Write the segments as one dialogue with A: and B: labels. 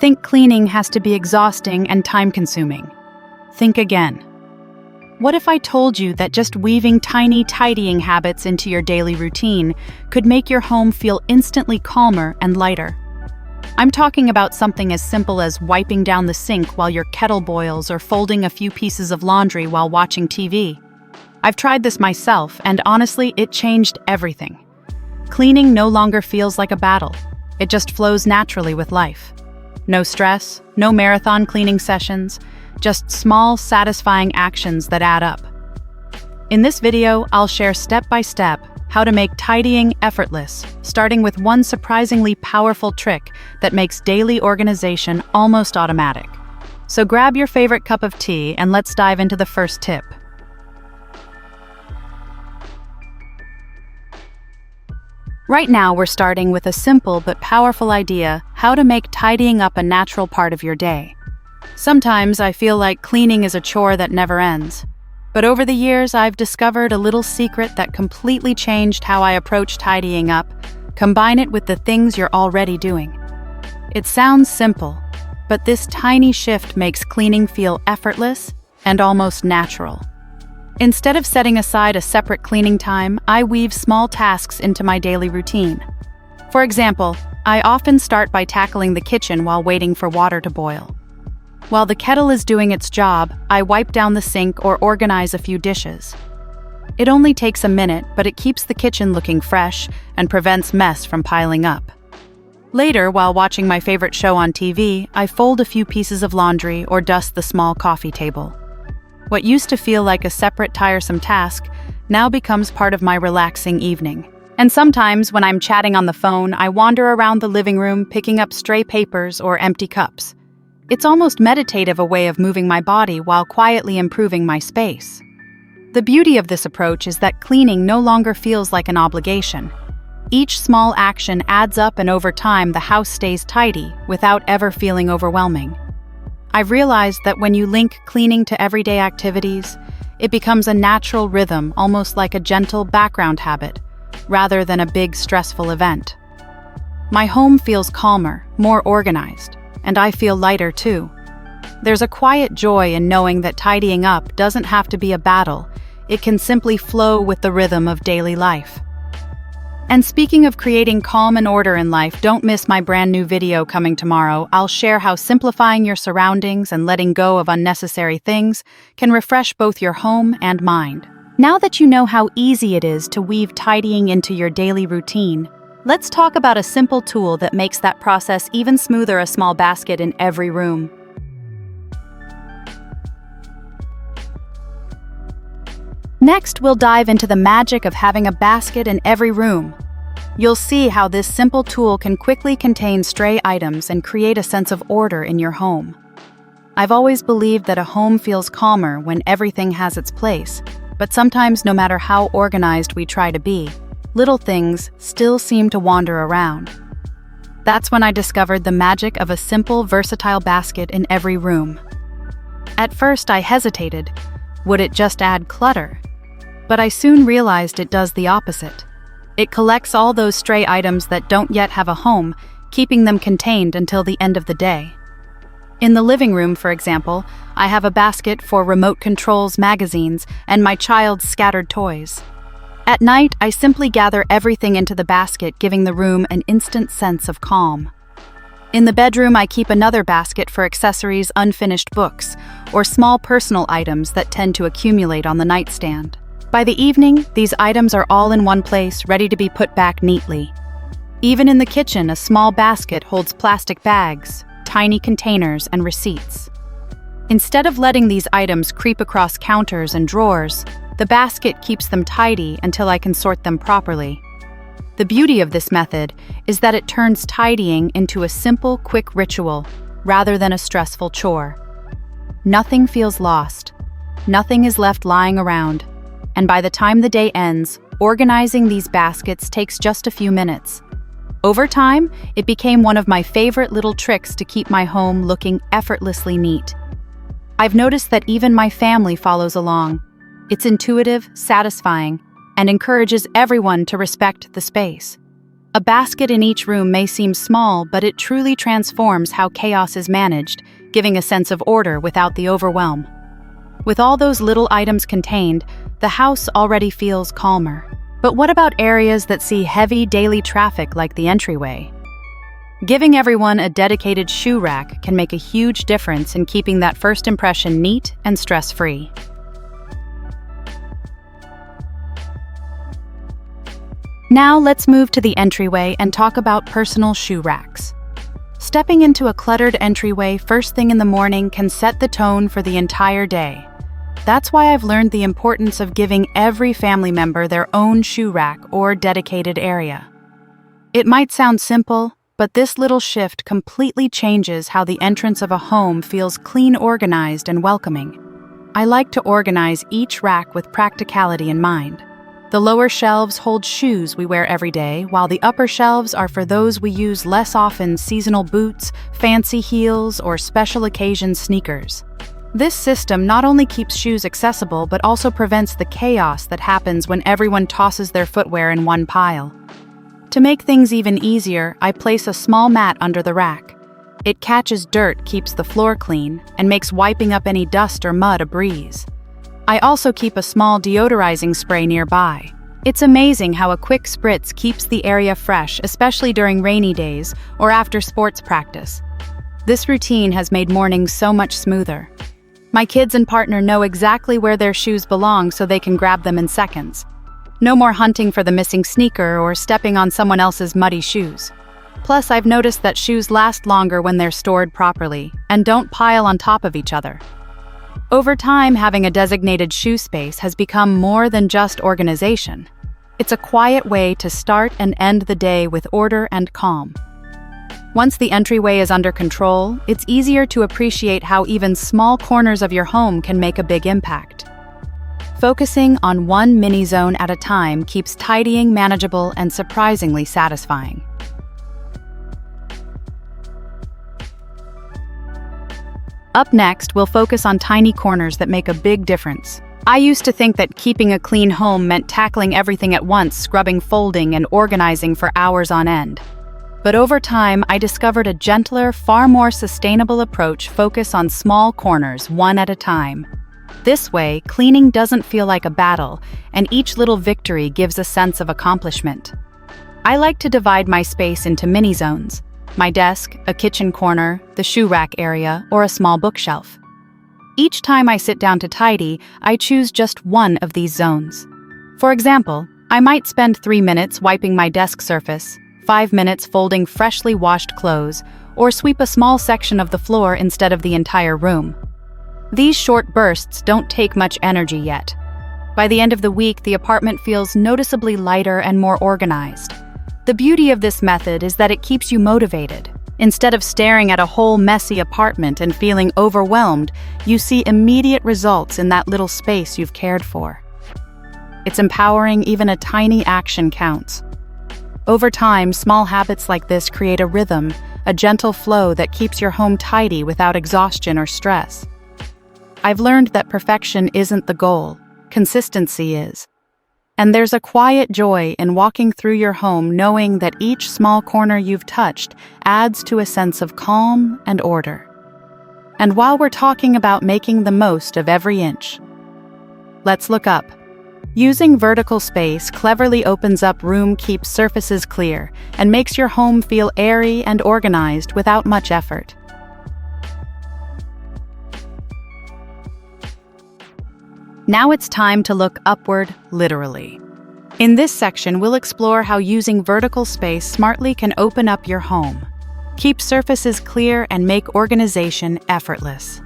A: think cleaning has to be exhausting and time-consuming. Think again. What if I told you that just weaving tiny tidying habits into your daily routine could make your home feel instantly calmer and lighter? I'm talking about something as simple as wiping down the sink while your kettle boils or folding a few pieces of laundry while watching TV. I've tried this myself, and honestly, it changed everything. Cleaning no longer feels like a battle. It just flows naturally with life. No stress, no marathon cleaning sessions, just small, satisfying actions that add up. In this video, I'll share step-by-step how to make tidying effortless, starting with one surprisingly powerful trick that makes daily organization almost automatic. So grab your favorite cup of tea and let's dive into the first tip. Right now, we're starting with a simple but powerful idea: how to make tidying up a natural part of your day. Sometimes I feel like cleaning is a chore that never ends. But over the years, I've discovered a little secret that completely changed how I approach tidying up. Combine it with the things you're already doing. It sounds simple, but this tiny shift makes cleaning feel effortless and almost natural. Instead of setting aside a separate cleaning time, I weave small tasks into my daily routine. For example, I often start by tackling the kitchen while waiting for water to boil. While the kettle is doing its job, I wipe down the sink or organize a few dishes. It only takes a minute, but it keeps the kitchen looking fresh and prevents mess from piling up. Later, while watching my favorite show on TV, I fold a few pieces of laundry or dust the small coffee table. What used to feel like a separate, tiresome task now becomes part of my relaxing evening. And sometimes, when I'm chatting on the phone, I wander around the living room picking up stray papers or empty cups. It's almost meditative, a way of moving my body while quietly improving my space. The beauty of this approach is that cleaning no longer feels like an obligation. Each small action adds up, and over time, the house stays tidy without ever feeling overwhelming. I've realized that when you link cleaning to everyday activities, it becomes a natural rhythm, almost like a gentle background habit, rather than a big, stressful event. My home feels calmer, more organized, and I feel lighter too. There's a quiet joy in knowing that tidying up doesn't have to be a battle. It can simply flow with the rhythm of daily life. And speaking of creating calm and order in life, don't miss my brand new video coming tomorrow. I'll share how simplifying your surroundings and letting go of unnecessary things can refresh both your home and mind. Now that you know how easy it is to weave tidying into your daily routine, let's talk about a simple tool that makes that process even smoother: a small basket in every room. Next, we'll dive into the magic of having a basket in every room. You'll see how this simple tool can quickly contain stray items and create a sense of order in your home. I've always believed that a home feels calmer when everything has its place, but sometimes, no matter how organized we try to be, little things still seem to wander around. That's when I discovered the magic of a simple, versatile basket in every room. At first, I hesitated. Would it just add clutter? But I soon realized it does the opposite. It collects all those stray items that don't yet have a home, keeping them contained until the end of the day. In the living room, for example, I have a basket for remote controls, magazines, and my child's scattered toys. At night, I simply gather everything into the basket, giving the room an instant sense of calm. In the bedroom, I keep another basket for accessories, unfinished books, or small personal items that tend to accumulate on the nightstand. By the evening, these items are all in one place, ready to be put back neatly. Even in the kitchen, a small basket holds plastic bags, tiny containers, and receipts. Instead of letting these items creep across counters and drawers, the basket keeps them tidy until I can sort them properly. The beauty of this method is that it turns tidying into a simple, quick ritual rather than a stressful chore. Nothing feels lost. Nothing is left lying around. And by the time the day ends, organizing these baskets takes just a few minutes. Over time, it became one of my favorite little tricks to keep my home looking effortlessly neat. I've noticed that even my family follows along. It's intuitive, satisfying, and encourages everyone to respect the space. A basket in each room may seem small, but it truly transforms how chaos is managed, giving a sense of order without the overwhelm. With all those little items contained, the house already feels calmer. But what about areas that see heavy daily traffic like the entryway? Giving everyone a dedicated shoe rack can make a huge difference in keeping that first impression neat and stress-free. Now let's move to the entryway and talk about personal shoe racks. Stepping into a cluttered entryway first thing in the morning can set the tone for the entire day. That's why I've learned the importance of giving every family member their own shoe rack or dedicated area. It might sound simple, but this little shift completely changes how the entrance of a home feels clean, organized, and welcoming. I like to organize each rack with practicality in mind. The lower shelves hold shoes we wear every day, while the upper shelves are for those we use less often: seasonal boots, fancy heels, or special occasion sneakers. This system not only keeps shoes accessible, but also prevents the chaos that happens when everyone tosses their footwear in one pile. To make things even easier, I place a small mat under the rack. It catches dirt, keeps the floor clean, and makes wiping up any dust or mud a breeze. I also keep a small deodorizing spray nearby. It's amazing how a quick spritz keeps the area fresh, especially during rainy days or after sports practice. This routine has made mornings so much smoother. My kids and partner know exactly where their shoes belong, so they can grab them in seconds. No more hunting for the missing sneaker or stepping on someone else's muddy shoes. Plus, I've noticed that shoes last longer when they're stored properly and don't pile on top of each other. Over time, having a designated shoe space has become more than just organization. It's a quiet way to start and end the day with order and calm. Once the entryway is under control, it's easier to appreciate how even small corners of your home can make a big impact. Focusing on one mini zone at a time keeps tidying manageable and surprisingly satisfying. Up next, we'll focus on tiny corners that make a big difference. I used to think that keeping a clean home meant tackling everything at once, scrubbing, folding, and organizing for hours on end. But over time, I discovered a gentler, far more sustainable approach focused on small corners, one at a time. This way, cleaning doesn't feel like a battle, and each little victory gives a sense of accomplishment. I like to divide my space into mini zones: my desk, a kitchen corner, the shoe rack area, or a small bookshelf. Each time I sit down to tidy, I choose just one of these zones. For example, I might spend 3 minutes wiping my desk surface, 5 minutes folding freshly washed clothes, or sweep a small section of the floor instead of the entire room. These short bursts don't take much energy yet. By the end of the week, the apartment feels noticeably lighter and more organized. The beauty of this method is that it keeps you motivated. Instead of staring at a whole messy apartment and feeling overwhelmed, you see immediate results in that little space you've cared for. It's empowering. Even a tiny action counts. Over time, small habits like this create a rhythm, a gentle flow that keeps your home tidy without exhaustion or stress. I've learned that perfection isn't the goal, consistency is. And there's a quiet joy in walking through your home knowing that each small corner you've touched adds to a sense of calm and order. And while we're talking about making the most of every inch, let's look up. Using vertical space cleverly opens up room, keeps surfaces clear, and makes your home feel airy and organized without much effort. Now it's time to look upward, literally. In this section, we'll explore how using vertical space smartly can open up your home, keep surfaces clear, and make organization effortless.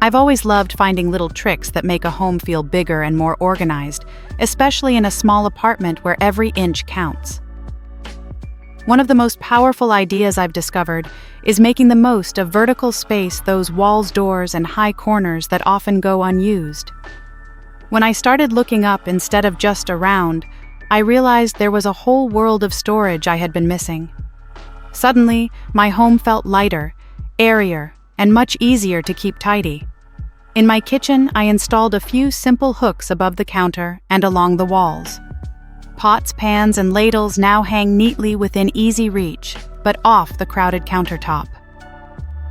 A: I've always loved finding little tricks that make a home feel bigger and more organized, especially in a small apartment where every inch counts. One of the most powerful ideas I've discovered is making the most of vertical space, those walls, doors, and high corners that often go unused. When I started looking up instead of just around, I realized there was a whole world of storage I had been missing. Suddenly, my home felt lighter, airier, and much easier to keep tidy. In my kitchen, I installed a few simple hooks above the counter and along the walls. pots, pans, and ladles now hang neatly within easy reach, but off the crowded countertop.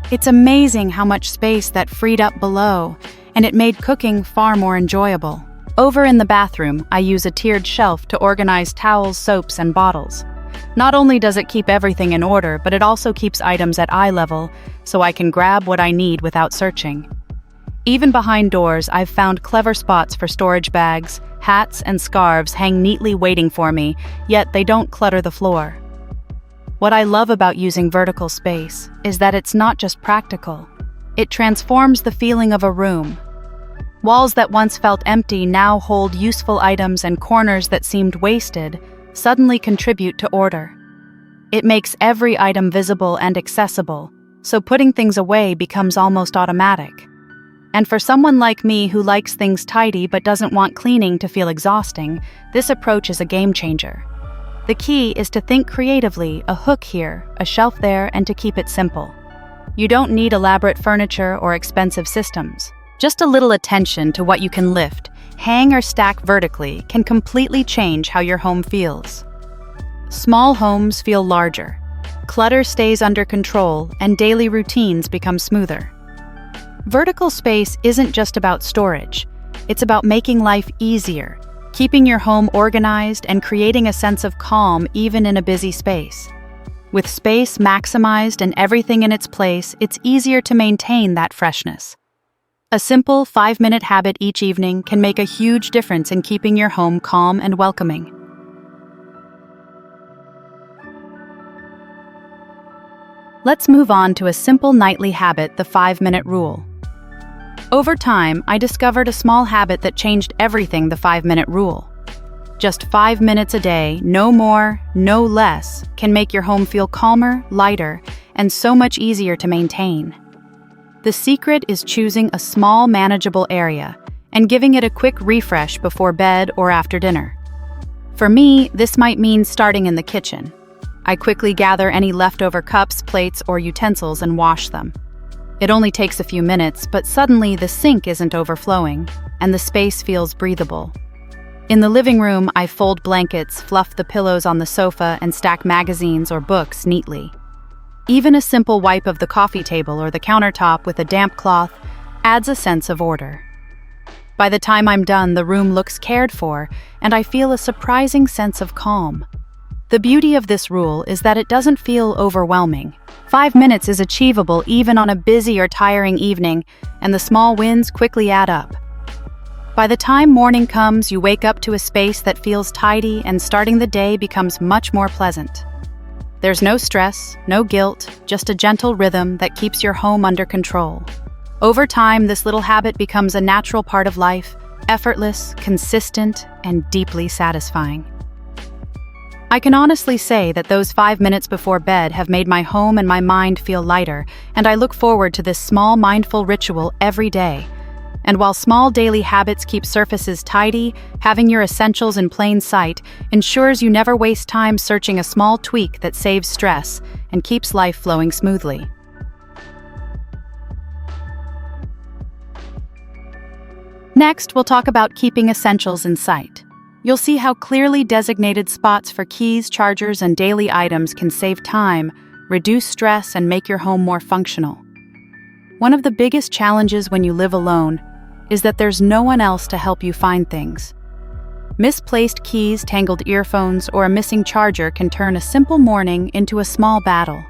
A: It's amazing how much space that freed up below, and it made cooking far more enjoyable. Over in the bathroom, I use a tiered shelf to organize towels, soaps, and bottles. Not only does it keep everything in order, but it also keeps items at eye level, so I can grab what I need without searching. Even behind doors, I've found clever spots for storage bags, hats, and scarves hang neatly waiting for me, yet they don't clutter the floor. What I love about using vertical space is that it's not just practical. It transforms the feeling of a room. Walls that once felt empty now hold useful items, and corners that seemed wasted suddenly contribute to order. It makes every item visible and accessible, so putting things away becomes almost automatic. And for someone like me who likes things tidy but doesn't want cleaning to feel exhausting, this approach is a game changer. The key is to think creatively, a hook here, a shelf there, and to keep it simple. You don't need elaborate furniture or expensive systems. Just a little attention to what you can lift, hang, or stack vertically can completely change how your home feels. Small homes feel larger. Clutter stays under control, and daily routines become smoother. Vertical space isn't just about storage. It's about making life easier, keeping your home organized, and creating a sense of calm even in a busy space. With space maximized and everything in its place, it's easier to maintain that freshness. A simple 5-minute habit each evening can make a huge difference in keeping your home calm and welcoming. Let's move on to a simple nightly habit, the 5-minute rule. Over time, I discovered a small habit that changed everything, the 5-minute rule. Just 5 minutes a day, no more, no less, can make your home feel calmer, lighter, and so much easier to maintain. The secret is choosing a small, manageable area and giving it a quick refresh before bed or after dinner. For me, this might mean starting in the kitchen. I quickly gather any leftover cups, plates, or utensils and wash them. It only takes a few minutes, but suddenly the sink isn't overflowing, and the space feels breathable. In the living room, I fold blankets, fluff the pillows on the sofa, and stack magazines or books neatly. Even a simple wipe of the coffee table or the countertop with a damp cloth adds a sense of order. By the time I'm done, the room looks cared for, and I feel a surprising sense of calm. The beauty of this rule is that it doesn't feel overwhelming. 5 minutes is achievable even on a busy or tiring evening, and the small wins quickly add up. By the time morning comes, you wake up to a space that feels tidy, and starting the day becomes much more pleasant. There's no stress, no guilt, just a gentle rhythm that keeps your home under control. Over time, this little habit becomes a natural part of life, effortless, consistent, and deeply satisfying. I can honestly say that those 5 minutes before bed have made my home and my mind feel lighter, and I look forward to this small, mindful ritual every day. And while small daily habits keep surfaces tidy, having your essentials in plain sight ensures you never waste time searching a small tweak that saves stress and keeps life flowing smoothly. Next, we'll talk about keeping essentials in sight. You'll see how clearly designated spots for keys, chargers, and daily items can save time, reduce stress, and make your home more functional. One of the biggest challenges when you live alone is that there's no one else to help you find things. Misplaced keys, tangled earphones, or a missing charger can turn a simple morning into a small battle.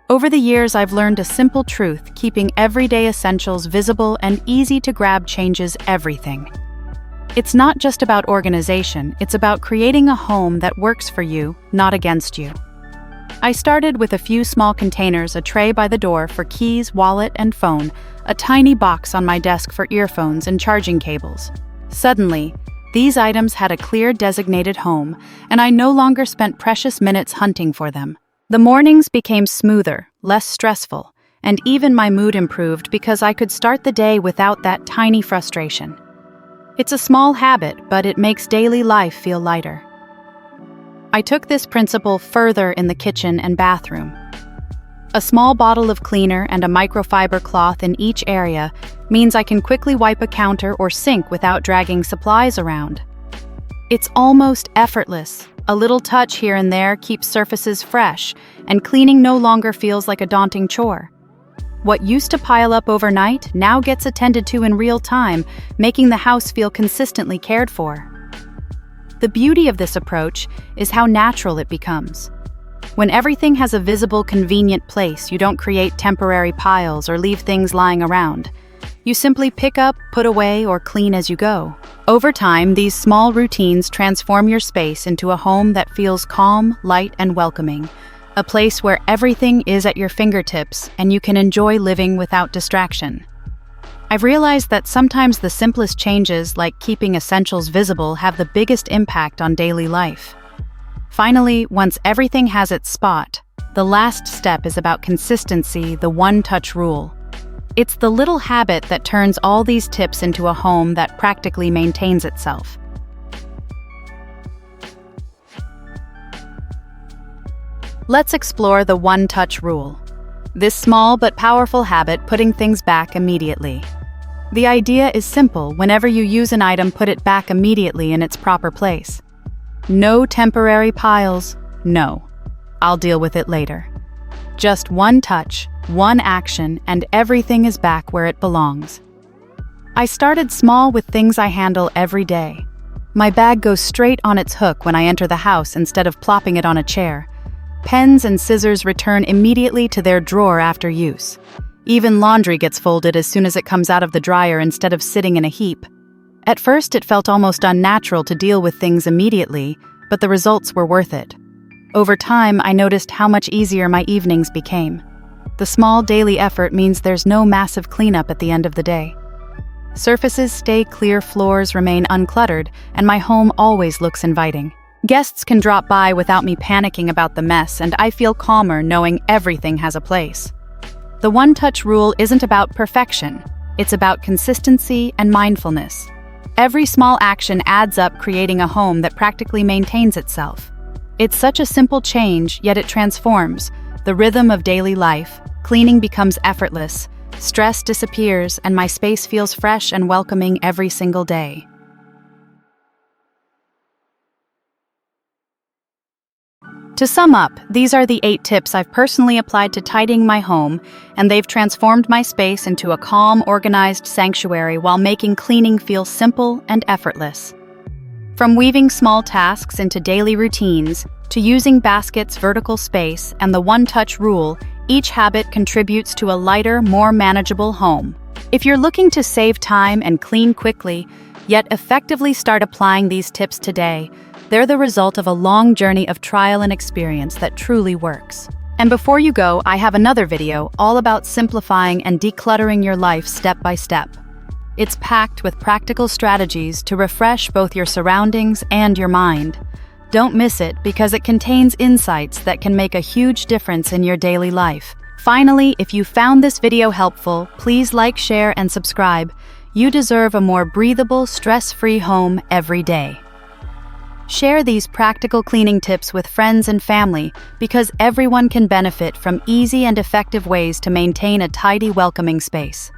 A: Over the years, I've learned a simple truth: keeping everyday essentials visible and easy to grab changes everything. It's not just about organization, it's about creating a home that works for you, not against you. I started with a few small containers, a tray by the door for keys, wallet, and phone, a tiny box on my desk for earphones and charging cables. Suddenly, these items had a clear designated home, and I no longer spent precious minutes hunting for them. The mornings became smoother, less stressful, and even my mood improved because I could start the day without that tiny frustration. It's a small habit, but it makes daily life feel lighter. I took this principle further in the kitchen and bathroom. A small bottle of cleaner and a microfiber cloth in each area means I can quickly wipe a counter or sink without dragging supplies around. It's almost effortless. A little touch here and there keeps surfaces fresh, and cleaning no longer feels like a daunting chore. What used to pile up overnight now gets attended to in real time, making the house feel consistently cared for. The beauty of this approach is how natural it becomes. When everything has a visible, convenient place, you don't create temporary piles or leave things lying around. You simply pick up, put away, or clean as you go. Over time, these small routines transform your space into a home that feels calm, light, and welcoming. A place where everything is at your fingertips and you can enjoy living without distraction. I've realized that sometimes the simplest changes, like keeping essentials visible, have the biggest impact on daily life. Finally, once everything has its spot, the last step is about consistency, the one-touch rule. It's the little habit that turns all these tips into a home that practically maintains itself. Let's explore the one-touch rule. This small but powerful habit, putting things back immediately. The idea is simple. Whenever you use an item, put it back immediately in its proper place. No temporary piles, no. I'll deal with it later. Just one touch, one action, and everything is back where it belongs. I started small with things I handle every day. My bag goes straight on its hook when I enter the house instead of plopping it on a chair. Pens and scissors return immediately to their drawer after use. Even laundry gets folded as soon as it comes out of the dryer instead of sitting in a heap. At first, it felt almost unnatural to deal with things immediately, but the results were worth it. Over time, I noticed how much easier my evenings became. The small daily effort means there's no massive cleanup at the end of the day. Surfaces stay clear, floors remain uncluttered, and my home always looks inviting. Guests can drop by without me panicking about the mess, and I feel calmer knowing everything has a place. The one-touch rule isn't about perfection. It's about consistency and mindfulness. Every small action adds up, creating a home that practically maintains itself. It's such a simple change, yet it transforms the rhythm of daily life. Cleaning becomes effortless, stress disappears, and my space feels fresh and welcoming every single day. To sum up, these are the 8 tips I've personally applied to tidying my home, and they've transformed my space into a calm, organized sanctuary while making cleaning feel simple and effortless. From weaving small tasks into daily routines, to using baskets, vertical space, and the one-touch rule, each habit contributes to a lighter, more manageable home. If you're looking to save time and clean quickly, yet effectively start applying these tips today, they're the result of a long journey of trial and experience that truly works. And before you go, I have another video all about simplifying and decluttering your life step by step. It's packed with practical strategies to refresh both your surroundings and your mind. Don't miss it because it contains insights that can make a huge difference in your daily life. Finally, if you found this video helpful, please like, share, and subscribe. You deserve a more breathable, stress-free home every day. Share these practical cleaning tips with friends and family because everyone can benefit from easy and effective ways to maintain a tidy, welcoming space.